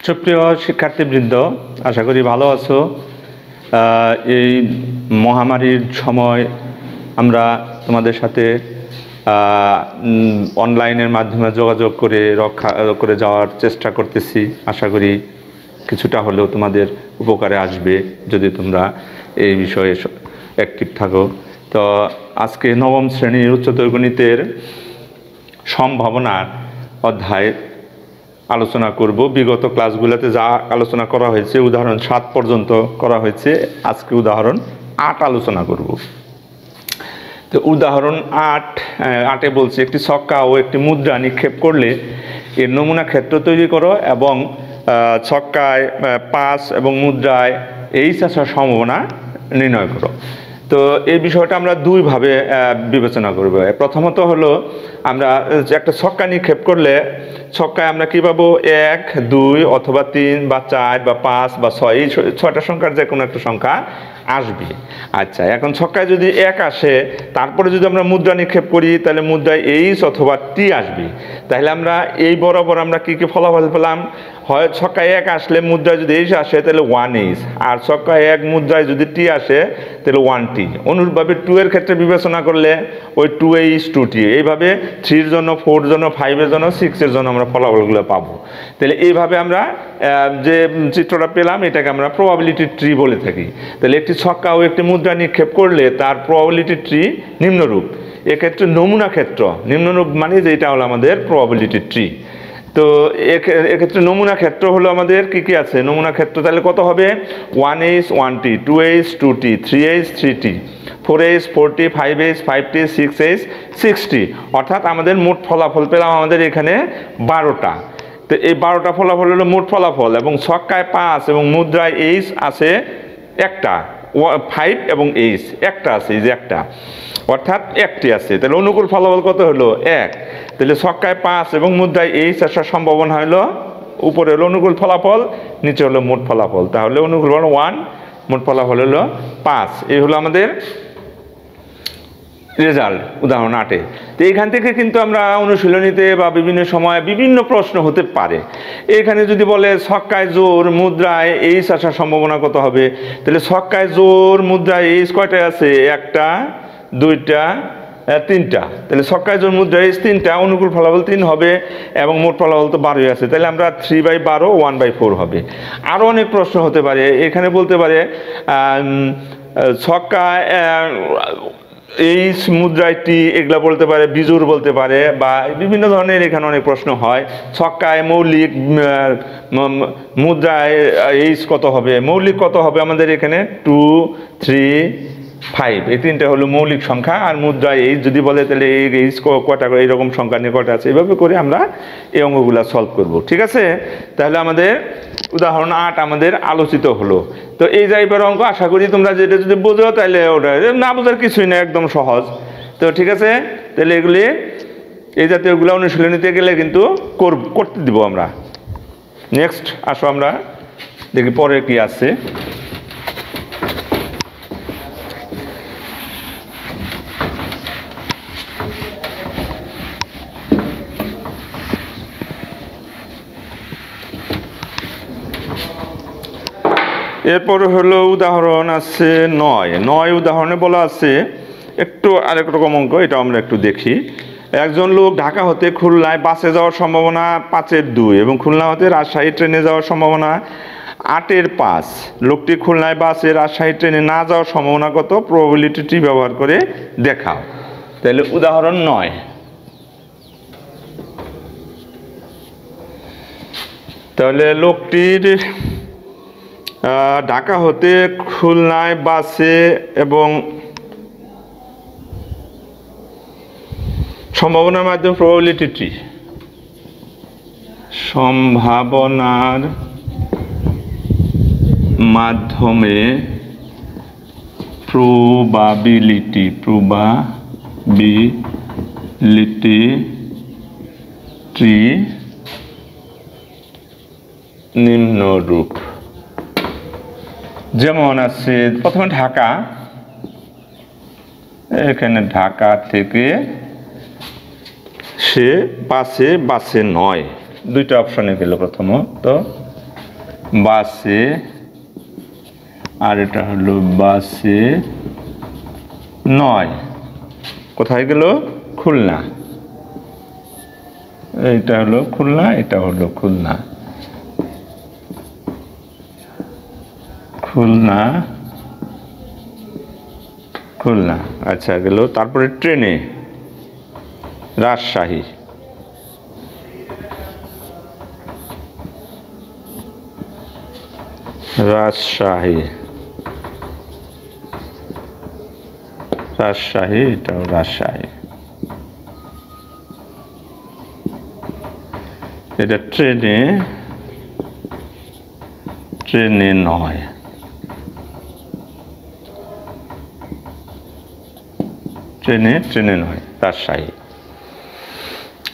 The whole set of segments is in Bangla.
সুপ্রিয় শিক্ষার্থীবৃন্দ, আশা করি ভালো আছো। এই মহামারীর সময় আমরা তোমাদের সাথে অনলাইনের মাধ্যমে যোগাযোগ করে রক্ষা করে যাওয়ার চেষ্টা করতেছি। আশা করি কিছুটা হলেও তোমাদের উপকারে আসবে যদি তোমরা এই বিষয়ে অ্যাক্টিভ থাকো। তো আজকে নবম শ্রেণীর উচ্চতর গণিতের সম্ভাবনার অধ্যায় আলোচনা করব। বিগত ক্লাসগুলোতে যা আলোচনা করা হয়েছে, উদাহরণ 7 পর্যন্ত করা হয়েছে, আজকে উদাহরণ 8 আলোচনা করব। তো উদাহরণ 8-এ বলছে একটি ছক্কা ও একটি মুদ্রা নিক্ষেপ করলে এর নমুনা ক্ষেত্র তৈরি করো এবং ছক্কায় 5 এবং মুদ্রায় এইচ আসার সম্ভাবনা নির্ণয় করো। তো এই বিষয়টা আমরা দুইভাবে বিবেচনা করব। প্রথমত হলো আমরা একটা ছক্কা নিক্ষেপ করলে ছক্কায় আমরা কী পাবো, 1, 2 অথবা 3 বা 4 বা 5 বা 6, এই 6টা সংখ্যার যে কোনো একটা সংখ্যা আসবে। আচ্ছা, এখন ছক্কায় যদি 1 আসে, তারপরে যদি আমরা মুদ্রা নিক্ষেপ করি তাহলে মুদ্রায় এইচ অথবা টি আসবে। তাহলে আমরা এই বরাবর আমরা কী কী ফলাফল পেলাম, হয় ছক্কায় 1 আসলে মুদ্রায় যদি এইচ আসে তাহলে 1H, আর ছক্কায় 1 মুদ্রায় যদি টি আসে তাহলে 1T। অনুরূপভাবে 2 এর ক্ষেত্রে বিবেচনা করলে ওই 2H 2T। এইভাবে 3 এর জন্য, 4 এর জন্য, 5 এর জন্য, 6 এর জন্য আমরা ফলাফলগুলো পাবো। তাহলে এইভাবে আমরা যে চিত্রটা পেলাম এটাকে আমরা প্রবাবিলিটি ট্রি বলে থাকি। তাহলে একটি ছক্কা ও একটি মুদ্রা নিক্ষেপ করলে তার প্রবাবিলিটি ট্রি নিম্নরূপ। এক্ষেত্রে নমুনা ক্ষেত্র নিম্নরূপ মানে যে এটা হলো আমাদের প্রবাবিলিটি ট্রি। তো এক্ষেত্রে নমুনা ক্ষেত্র হলো আমাদের কি কি আছে, নমুনা ক্ষেত্র তাহলে কত হবে, 1H 1T, 2H 2T, 3H 3T, 4H 4T, 5H 5T, 6H 6T। অর্থাৎ আমাদের মোট ফলাফল পেলাম আমাদের এখানে 12টা। তো এই 12টা ফলাফল হলো মোট ফলাফল, এবং ছক্কায় 5 এবং মুদ্রায় এইচ আছে একটা, 5 এবং এইচ একটা আছে, এই যে একটা, অর্থাৎ একটি আছে। তাহলে অনুকূল ফলাফল কত হলো, 1। তাহলে ছক্কায় 5 এবং মুদ্রায় এইচ আসার সম্ভাবনা হলো, উপরে হলো অনুকূল ফলাফল, নিচে হলো মোট ফলাফল। তাহলে অনুকূল ফলাফল 1, মোট ফলাফল হলো 5। এই হলো আমাদের রেজাল্ট উদাহরণ 8-এ। তো এইখান থেকে কিন্তু আমরা অনুশীলনীতে বা বিভিন্ন সময় বিভিন্ন প্রশ্ন হতে পারে। এখানে যদি বলে ছক্কায় জোর মুদ্রায় এইচ আসার সম্ভাবনা কত হবে, তাহলে ছক্কায় জোর মুদ্রায় এইচ কয়টায় আছে, 1টা, 2টা, 3টা। তাহলে ছক্কায় জোর মুদ্রায় এইচ 3টা, অনুকূল ফলাফল 3 হবে, এবং মোট ফলাফল তো 12 আছে। তাহলে আমরা 3/12 1/4 হবে। আরও অনেক প্রশ্ন হতে পারে। এখানে বলতে পারে ছক্কায় এইচ মুদ্রায় টি, এগুলা বলতে পারে, বিজুর বলতে পারে, বা বিভিন্ন ধরনের এখানে অনেক প্রশ্ন হয়। ছক্কায় মৌলিক মুদ্রায় এইচ কত হবে, মৌলিক কত হবে আমাদের এখানে 2, 3, 5, এই 3টা হলো মৌলিক সংখ্যা। আর মুদ্রায় এইচ যদি বলে তাহলে এই এইচ কটা করে, এইরকম সংখ্যা নিয়ে কটা আছে, এইভাবে করে আমরা এই অঙ্কগুলো সলভ করব। ঠিক আছে, তাহলে আমাদের উদাহরণ 8 আমাদের আলোচিত হলো। তো এই টাইপের অঙ্ক আশা করি তোমরা যেটা যদি বোঝো তাহলে ওটা, না বোঝার কিছুই না, একদম সহজ। তো ঠিক আছে, তাহলে এগুলি এই জাতীয়গুলো অনুশীলনীতে গেলে কিন্তু করতে দিব আমরা। নেক্সট আসো আমরা দেখি পরে কি আছে। এরপরে হলো উদাহরণ আছে 9 উদাহরণে বলা আছে একটু আরেক রকম অঙ্ক, এটা আমরা একটু দেখি। একজন লোক ঢাকা হতে খুলনায় বাসে যাওয়ার সম্ভাবনা 5/2 এবং খুলনা হতে রাজশাহী ট্রেনে যাওয়ার সম্ভাবনা 8/5। লোকটি খুলনায় বাসে রাজশাহী ট্রেনে না যাওয়ার সম্ভাবনা কত, প্রবাবিলিটি ব্যবহার করে দেখাও। তাহলে উদাহরণ 9, তাহলে লোকটির ঢাকা হতে খুলনায় বাসে এবং সম্ভাবনার মাধ্যমে প্রবাবিলিটি, সম্ভাবনার মাধ্যমে প্রবাবিলিটি ট্রি নিম্নরূপ। যেমন আছে প্রথমে ঢাকা, এখানে ঢাকা থেকে সে বাসে নয়, দুইটা অপশনে গেল প্রথমত। বাসে, আর এটা হলো বাসে 9। কোথায় গেল? খুলনা। এইটা হলো খুলনা, এটা হলো খুলনা। খুলনা খুলনা, আচ্ছা গেল। তারপরে ট্রেনে রাজশাহী, রাজশাহী, রাজশাহী, এটাও রাজশাহী। এটা ট্রেনে, ট্রেনে 9, ট্রেনে 9 রাজশাহী।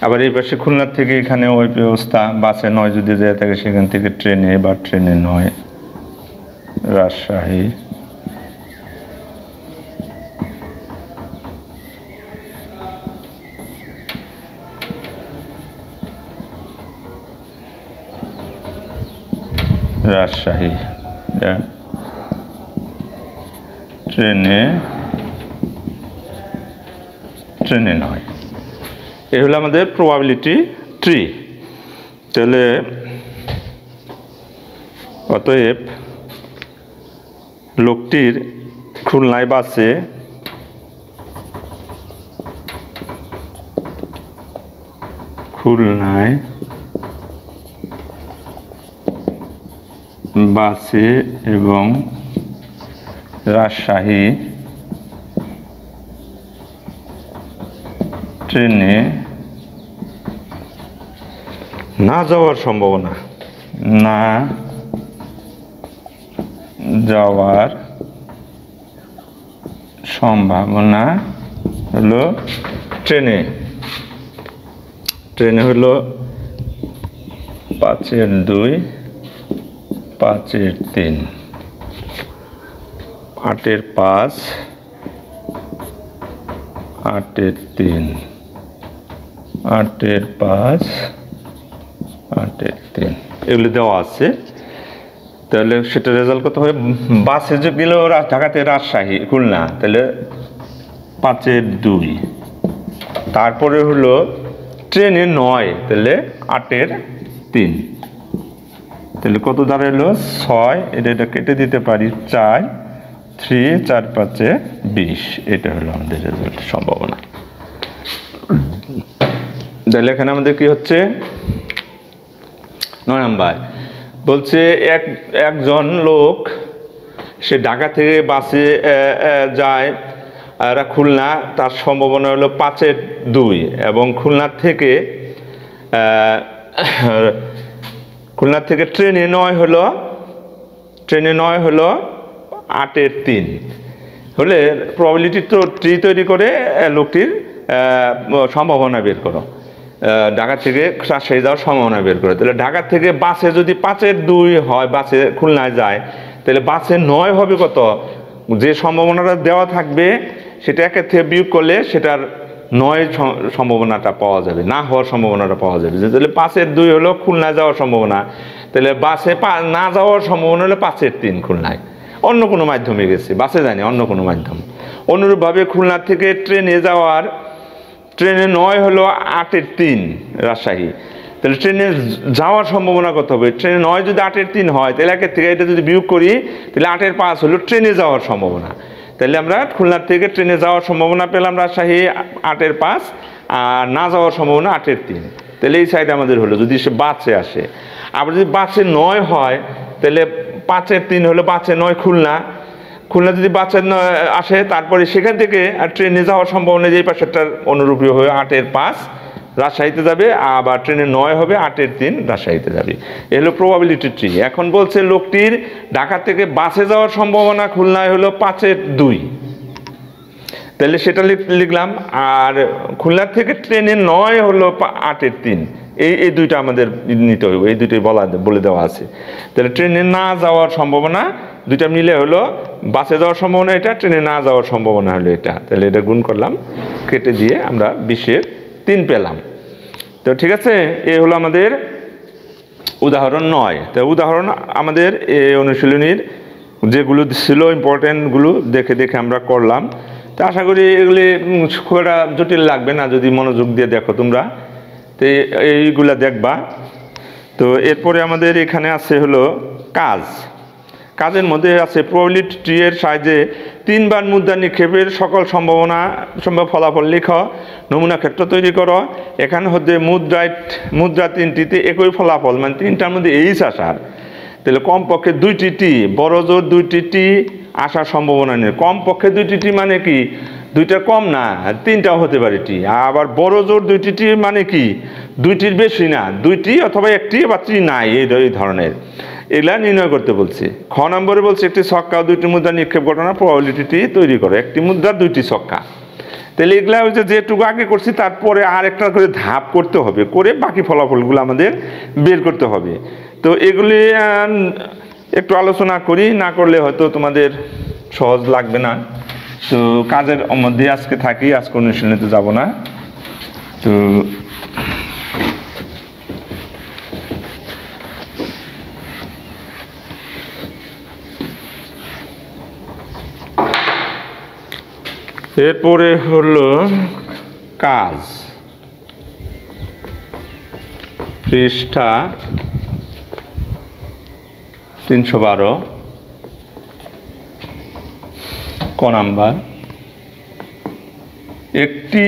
আবার এই পাশে খুলনার থেকে এখানে ওই ব্যবস্থা, বাসে 9 যদি যায় থাকে সেখান থেকে ট্রেনে বা ট্রেনে 9 রাজশাহী। রাজশাহী ট্রেনে, ট্রেনে 9। এই হলো আমাদের প্রবাবিলিটি ট্রি। তাহলে অতএব লোকটির খুলনায় বাসে এবং রাজশাহী ট্রেনে না যাওয়ার সম্ভাবনা, না যাওয়ার সম্ভাবনা হলো ট্রেনে, ট্রেনে হলো 5-2, 5-3, 8-5, 8-3, 8-5, 8-3 এগুলো দেওয়া আছে। তাহলে সেটা রেজাল্ট কত হবে? বাসে যে গেল ঢাকা থেকে রাজশাহী খুলনা, তাহলে 5-2। তারপরে হলো ট্রেনে 9, তাহলে 8-3, তাহলে কত দাঁড়ালো? 6। এটা কেটে দিতে পারি 4, 3, 4-5-20। এটা হলো আমাদের রেজাল্ট সম্ভাবনা। তাহলে এখানে আমাদের কি হচ্ছে? 9 নাম্বার বলছে একজন লোক সে ঢাকা থেকে বাসে যায় খুলনা, তার সম্ভাবনা হলো 5-2, এবং খুলনা থেকে ট্রেনে 9 হলো 8-3। হলে প্রবাবিলিটি ট্রি তৈরি করে লোকটির সম্ভাবনা বের করো, ঢাকা থেকে রাজশাহী যাওয়ার সম্ভাবনা বের করে। তাহলে ঢাকা থেকে বাসে যদি 5-2 হয়, বাসে খুলনায় যায়, তাহলে বাসে 9 হবে কত? যে সম্ভাবনাটা দেওয়া থাকবে সেটা একের থেকে বিয়োগ করলে সেটার 9 সম্ভাবনাটা পাওয়া যাবে, না হওয়ার সম্ভাবনাটা পাওয়া যাবে। তাহলে 5-2 হলো খুলনায় যাওয়ার সম্ভাবনা, তাহলে বাসে না যাওয়ার সম্ভাবনা হলো 5-3 খুলনায়, অন্য কোনো মাধ্যমে গেছে, বাসে যায়নি, অন্য কোনো মাধ্যম। অনুরূপভাবে খুলনা থেকে ট্রেনে 9 হলো 8-3 রাজশাহী, তাহলে ট্রেনে যাওয়ার সম্ভাবনা কত হবে? ট্রেনে 9 যদি 8-3 হয়, তাহলে একের থেকে এটা যদি বিয়োগ করি তাহলে 8-5 হলো ট্রেনে যাওয়ার সম্ভাবনা। তাহলে আমরা খুলনার থেকে ট্রেনে যাওয়ার সম্ভাবনা পেলাম রাজশাহী 8-5, আর না যাওয়ার সম্ভাবনা 8-3। তাহলে এই সাইড আমাদের হলো যদি সে বাসে আসে। আবার যদি বাসে 9 হয়, তাহলে 5-3 হলো 5-9 খুলনা যদি বাসে আসে, তারপরে সেখান থেকে আর ট্রেনে যাওয়ার সম্ভাবনা যে পাশেরটার অনুরূপী হবে 8-5 রাজশাহীতে যাবে, আবার ট্রেনে 9 হবে 8-3 রাজশাহীতে যাবে। এ হলো প্রবাবিলিটি ট্রি। এখন বলছে লোকটির ঢাকা থেকে বাসে যাওয়ার সম্ভাবনা খুলনায় হলো 5-2, তাহলে সেটা লিখলাম। আর খুলনা থেকে ট্রেনে 9 হলো 8-3, এই দুইটা আমাদের নিতে হবে, এই দুইটাই বলে দেওয়া আছে। তাহলে ট্রেনে না যাওয়ার সম্ভাবনা দুইটা মিলে হলো বাসে যাওয়ার সম্ভাবনা এটা, ট্রেনে না যাওয়ার সম্ভাবনা হলো এটা। তাহলে এটা গুণ করলাম, কেটে দিয়ে আমরা 20-3 পেলাম। তো ঠিক আছে, এ হলো আমাদের উদাহরণ 9। তো উদাহরণ আমাদের এই অনুশীলনীর যেগুলো ছিল ইম্পর্টেন্টগুলো দেখে দেখে আমরা করলাম। তো আশা করি এগুলি খুব একটা জটিল লাগবে না যদি মনোযোগ দিয়ে দেখো তোমরা। তো এইগুলা দেখবা। তো এরপরে আমাদের এখানে আছে হলো কাজ। কাজের মধ্যে আছে প্রবাবিলিটি ট্রি এর সাহায্যে 3 বার মুদ্রা নিক্ষেপের সকল সম্ভব ফলাফল লিখো, নমুনা ক্ষেত্র তৈরি করো। এখানে হচ্ছে মুদ্রা 3টিতে একই ফলাফল, মানে 3টার মধ্যে এইচ আসার, তাহলে কমপক্ষে 2টি টি, বড় জোর 2টি টি আসার সম্ভাবনা নেই। কমপক্ষে 2টি টি মানে কি 2টা কম না, 3টাও হতে পারে টি। আবার বড় জোর 2টি টি মানে কি 2টির বেশি না, 2টি অথবা 1টি বা 3 নাই, এই ধরনের। এগুলা নির্ণয় করতে বলছে। খ নম্বরে বলছে একটি ছক্কা ও 2টি মুদ্রা নিক্ষেপ ঘটনা প্রবাবিলিটি তৈরি করো, একটি মুদ্রা 2টি ছক্কা। তাহলে এগুলা হচ্ছে যেটুকু আগে করছি তারপরে আর একটা করে ধাপ করতে হবে, করে বাকি ফলাফলগুলো আমাদের বের করতে হবে। তো এগুলি একটু আলোচনা করি, না করলে হয়তো তোমাদের সহজ লাগবে না। তো কাজের মধ্যে আজকে থাকি, আজকে অনুশীলনীতে যাব না। তো এরপরে হলো কাজ, পৃষ্ঠা 312, ক নাম্বার। একটি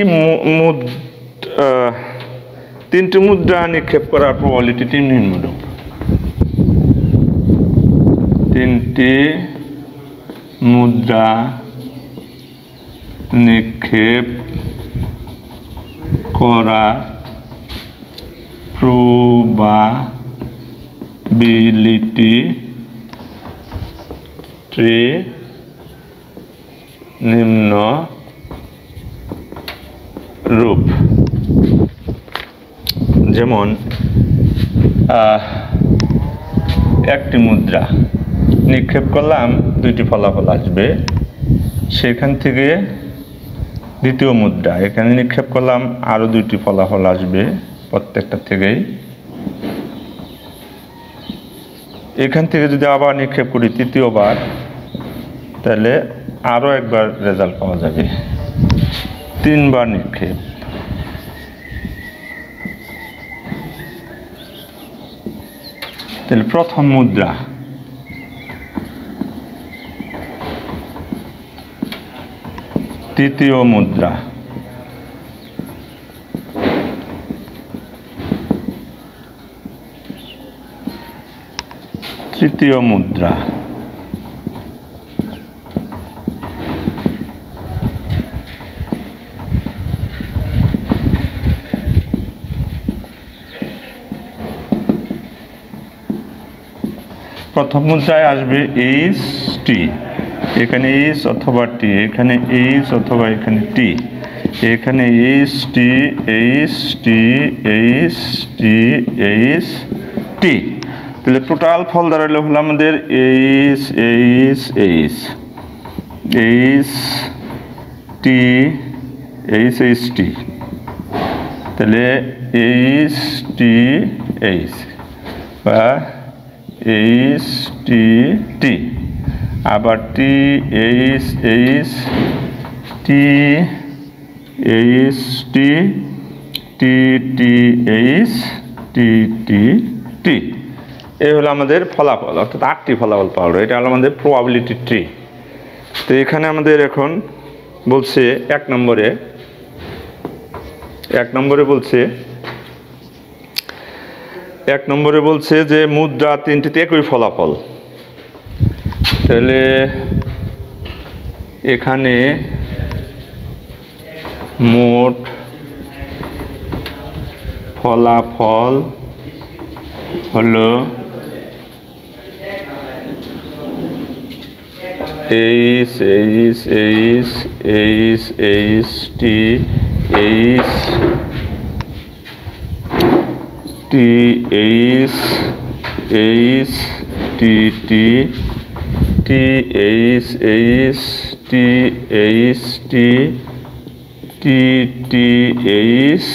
3টি মুদ্রা নিক্ষেপ করার প্রবাবিলিটি নিম্নরূপ। 3টি মুদ্রা নিক্ষেপ করা প্রবাবিলিটি নিম্ন রূপ। যেমন একটি মুদ্রা নিক্ষেপ করলাম, 2টি ফলাফল আসবে। সেখান থেকে দ্বিতীয় মুদ্রা এখানে নিক্ষেপ করলাম, আরও 2টি ফলাফল আসবে প্রত্যেকটা থেকেই। এখান থেকে যদি আবার নিক্ষেপ করি তৃতীয়বার, তাহলে আরও একবার রেজাল্ট পাওয়া যাবে। 3 বার নিক্ষেপ। তাহলে প্রথম মুদ্রা, তৃতীয় মুদ্রা, তৃতীয় মুদ্রা, প্রথম মুদ্রায় আসবে এইচ টি, এখানে এইচ অথবা টি, এখানে এইচ অথবা এখানে টি, এখানে H T, H T, H T, H T. তাহলে টোটাল ফল দাঁড়ালো হলো আমাদের H H H H T, H H T. তাহলে এইচ টি এইচ বা এইচ টি টি, আবার T H H T H T, T T H T T T. এই হলো আমাদের ফলাফল, অর্থাৎ 8টি ফলাফল পাওয়া হলো। এটা হলো আমাদের প্রবাবিলিটি ট্রি। তো এখানে আমাদের এখন বলছে এক নম্বরে বলছে যে মুদ্রা 3টিতে একই ফলাফল। তাহলে এখানে মোট ফলাফল হলো H H H H H T H T H H T T T H H T H T T T H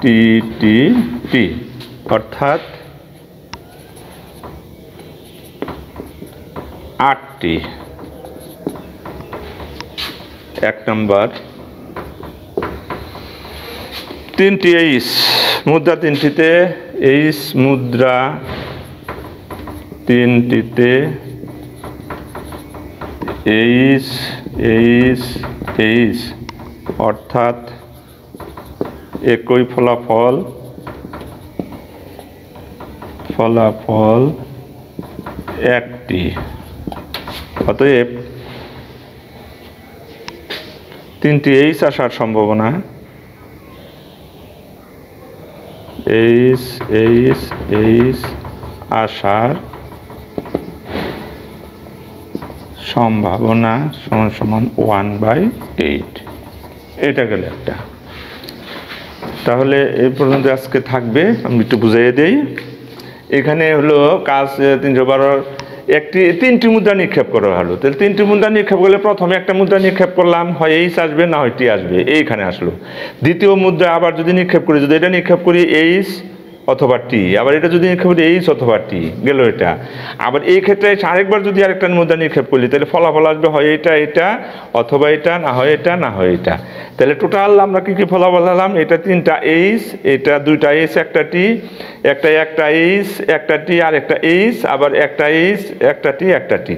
T T T. অর্থাৎ 8টি। 1 নম্বর 3টি এইচ মুদ্রা, 3টিতে এইচ মুদ্রা, 3টিতে এইচ এইচ এইচ, অর্থাৎ একই ফলাফল একটি। অতএব 3টি এইচ আসার সম্ভাবনা এইচ এইচ এইচ আসার সম্ভাবনা সমান সমান 1/8। এটা গেল একটা। তাহলে এই পর্যন্ত আজকে থাকবে, আমি একটু বুঝিয়ে দেই। এখানে হলো কাজ 312 3টি মুদ্রা নিক্ষেপ করা হলো। তাহলে 3টি মুদ্রা নিক্ষেপ করলে প্রথমে একটা মুদ্রা নিক্ষেপ করলাম, হয় এইচ আসবে না হয় টি আসবে, এইখানে আসলো। দ্বিতীয় মুদ্রা আবার যদি নিক্ষেপ করি, যদি এটা নিক্ষেপ করি এইচ অথবা টি, আবার এটা যদি নিক্ষেপ করি এইচ অথবা টি, গেল এটা। আবার এই ক্ষেত্রে আরেকবার যদি আরেকটা মুদ্রা নিক্ষেপ করি, তাহলে ফলাফল আসবে হয় এটা অথবা এটা, না হয় এটা না হয় এটা। তাহলে টোটাল আমরা কি ফলাফল পেলাম? এটা 3টা এইচ, এটা 2টা এইচ, একটা টি, একটা এইচ, একটা টি আর একটা এইচ, আবার একটা এইচ, একটা টি, একটা টি।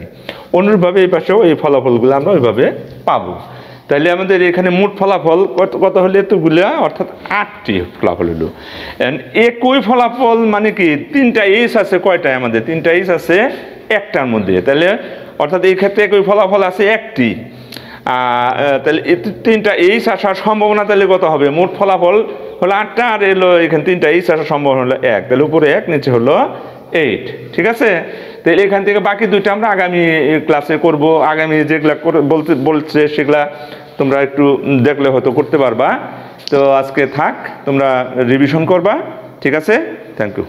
অনুরূপভাবে এই পাশেও এই ফলাফলগুলো আমরা ওইভাবে পাবো। তাহলে আমাদের এখানে মোট ফলাফল কত হলে এতগুলা, অর্থাৎ 8টি ফলাফল হলো। একই ফলাফল মানে কি 3টা এইচ আছে কয়টায়? আমাদের 3টা এইচ আছে একটার মধ্যে। তাহলে অর্থাৎ এই ক্ষেত্রে একই ফলাফল আছে একটি। তাহলে 3টা এইচ আসার সম্ভাবনা তাহলে কত হবে? মোট ফলাফল হলো 8টা, আর এলো এখানে 3টা এইচ আসার সম্ভাবনা হলো 1। তাহলে উপরে 1, নিচে হলো 8। ঠিক আছে? তাহলে এখান থেকে বাকি 2টা আমরা আগামী ক্লাসে করব। আগামী যেগুলা বলছে সেগুলা তোমরা একটু দেখলে হয়তো করতে পারবা। তো আজকে থাক, তোমরা রিভিশন করবা। ঠিক আছে? Thank you.